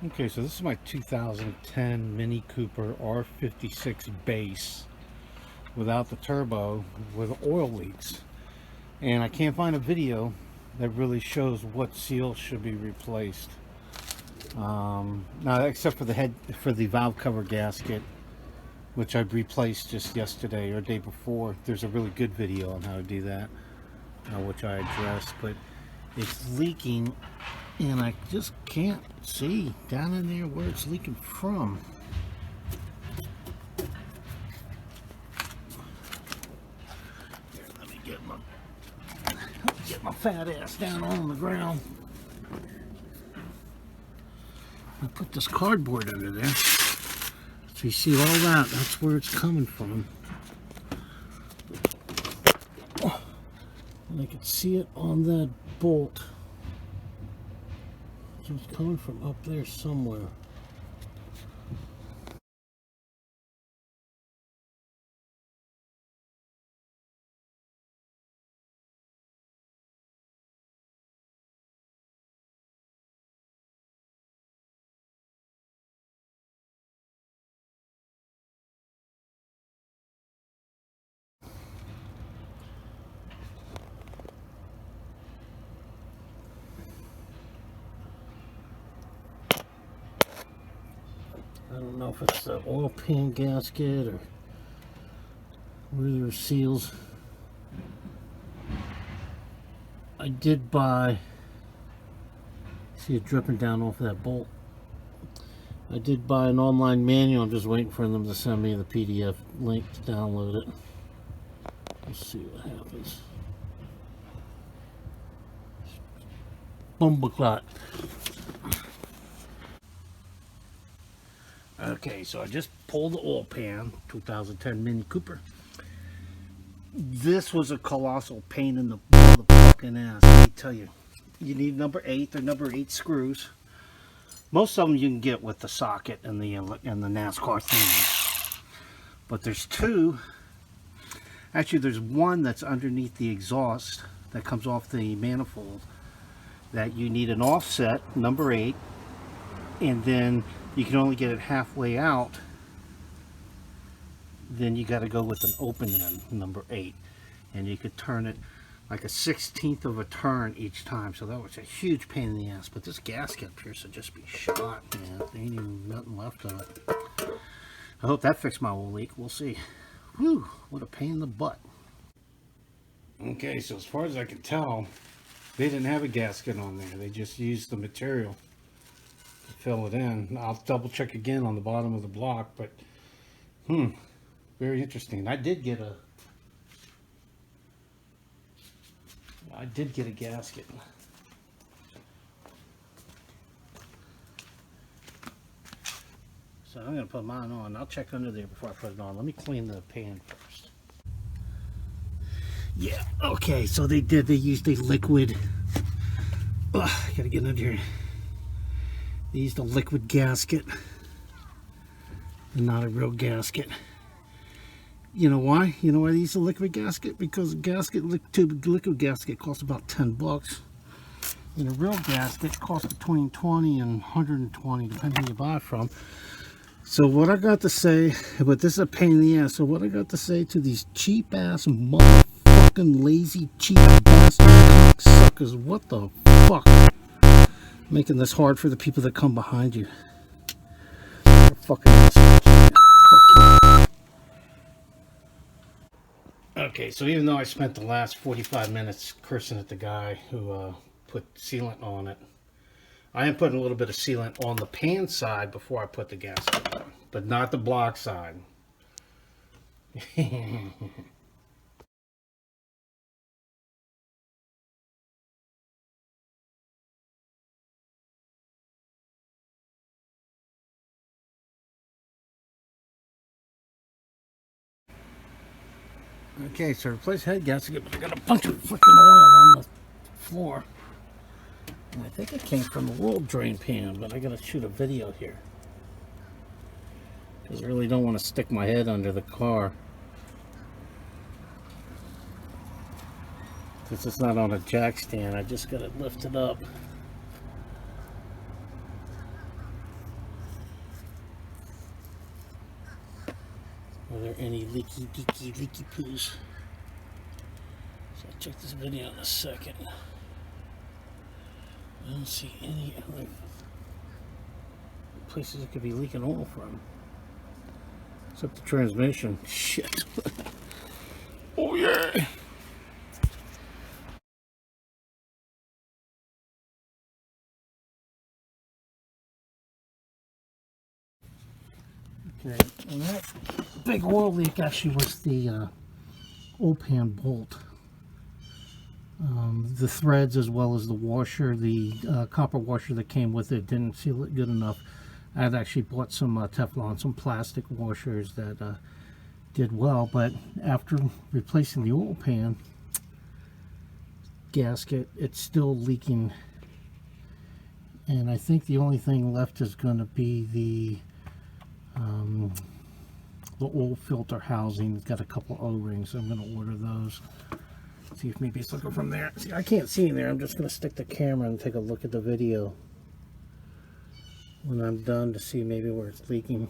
Okay, so this is my 2010 Mini Cooper R56 base without the turbo with oil leaks. And I can't find a video that really shows what seal should be replaced. Now, except for the valve cover gasket, which I replaced just yesterday or day before. There's a really good video on how to do that, which I addressed, but it's leaking and I just can't see down in there where it's leaking from. Here, let me get my fat ass down on the ground. I put this cardboard under there. So you see all that, that's where it's coming from. And I can see it on that bolt. So it's coming from up there somewhere. I don't know if it's the oil pan gasket or where there are seals. I did buy, see it dripping down off that bolt. I did buy an online manual. I'm just waiting for them to send me the PDF link to download it. Let's see what happens. Bumbleclot. Okay, so I just pulled the oil pan, 2010 Mini Cooper. This was a colossal pain in the motherfucking ass. Let me tell you, you need number 8 or number 8 screws. Most of them you can get with the socket and the NASCAR thing. But there's two. Actually, there's one that's underneath the exhaust that comes off the manifold that you need an offset, number 8, and then you can only get it halfway out. Then you got to go with an open end, number 8, and you could turn it like a 1/16 of a turn each time. So that was a huge pain in the ass. But this gasket appears to just be shot, man. There ain't even nothing left of it. I hope that fixed my oil leak. We'll see. Whew, what a pain in the butt. Okay, so as far as I can tell, they didn't have a gasket on there. They just used the material to fill it in. I'll double check again on the bottom of the block, but very interesting. I did get a gasket. So I'm going to put mine on. I'll check under there before I put it on. Let me clean the pan first. Yeah, okay, so they used a liquid. Ugh, I gotta get under here. They used a liquid gasket and not a real gasket. You know why? You know why they used a liquid gasket? Because liquid gasket costs about $10. And a real gasket costs between 20 and 120, depending who you buy from. So what I got to say, but this is a pain in the ass, so what I got to say to these cheap ass motherfucking lazy cheap bastard suckers, what the fuck? Making this hard for the people that come behind you. They're fucking assholes. Fuck you. Okay, so even though I spent the last 45 minutes cursing at the guy who put sealant on it, I am putting a little bit of sealant on the pan side before I put the gasket on, but not the block side. Okay, so replace head gasket, but I got a bunch of freaking oil on the floor. And I think it came from the world drain pan, but I gotta shoot a video here. Because I really don't want to stick my head under the car. Since it's not on a jack stand, I just gotta lift it up. Are there any leaky poos? So I'll check this video in a second. I don't see any other places it could be leaking oil from. Except the transmission. Shit. Oh yeah! Okay, and that big oil leak actually was the oil pan bolt. The threads as well as the washer, the copper washer that came with it didn't seal it good enough. I had actually bought some Teflon, some plastic washers that did well, but after replacing the oil pan gasket, it's still leaking. And I think the only thing left is going to be the oil filter housing. It's got a couple O-rings. I'm going to order those. See if maybe it's looking from there. See, I can't see in there. I'm just going to stick the camera and take a look at the video when I'm done to see maybe where it's leaking.